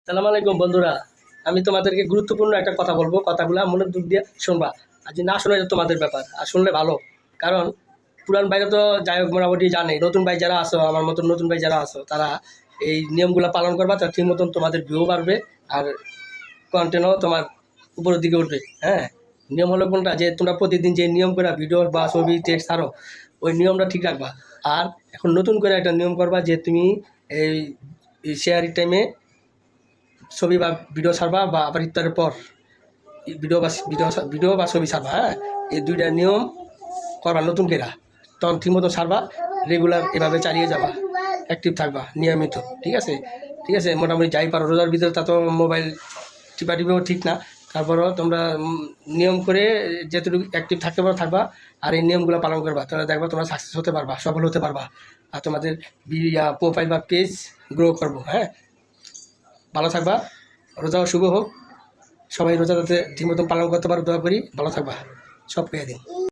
সালাম আলাইকুম বন্ধুরা। আমি তোমাদেরকে গুরুত্বপূর্ণ একটা কথা বলবো, কথাগুলো মনের দুধ দিয়ে শুনবা। আর যদি না শোনা তোমাদের ব্যাপার, আর শুনলে ভালো। কারণ পুরান ভাইরা তো যাই হোক মোটামুটি জানে, নতুন ভাই যারা আসো, আমার মতন নতুন ভাই যারা আসো, তারা এই নিয়মগুলো পালন করবা, তার ঠিক মতন তোমাদের ভিউ বাড়বে আর কন্টেন্টও তোমার উপরের দিকে উঠবে। হ্যাঁ, নিয়ম হলো কোনটা, যে তোমরা প্রতিদিন যে নিয়ম করে ভিডিও বা ছবি টেক্সট ছাড়ো, ওই নিয়মটা ঠিক রাখবা। আর এখন নতুন করে একটা নিয়ম করবা, যে তুমি এই শেয়ারিং টাইমে ছবি বা ভিডিও ছাড়বা, বা আবার ইফতারের পর ভিডিও বা ছবি ছাড়বা। হ্যাঁ, এই দুইটা নিয়ম করবা নতুন কেরা, তখন ঠিক মতো ছাড়বা। রেগুলার এভাবে চালিয়ে যাবা, অ্যাক্টিভ থাকবা নিয়মিত। ঠিক আছে, ঠিক আছে। মোটামুটি যাই পারো, রোজার ভিতরে তা তো মোবাইল টিপাও ঠিক না, তারপরেও তোমরা নিয়ম করে যেটুকু অ্যাক্টিভ থাকতে পারো থাকবা। আর এই নিয়মগুলো পালন করবা, তাহলে দেখবা তোমরা সাকসেস হতে পারবা, সফল হতে পারবা। আর তোমাদের প্রোফাইল বা পেজ গ্রো করবো। হ্যাঁ, ভালো থাকবা। রোজাও শুভ হোক। সবাই রোজা যাতে ঠিক মতন পালন করতে পারো, দোয়া করি। ভালো থাকবা। সব পেয়ে দিন।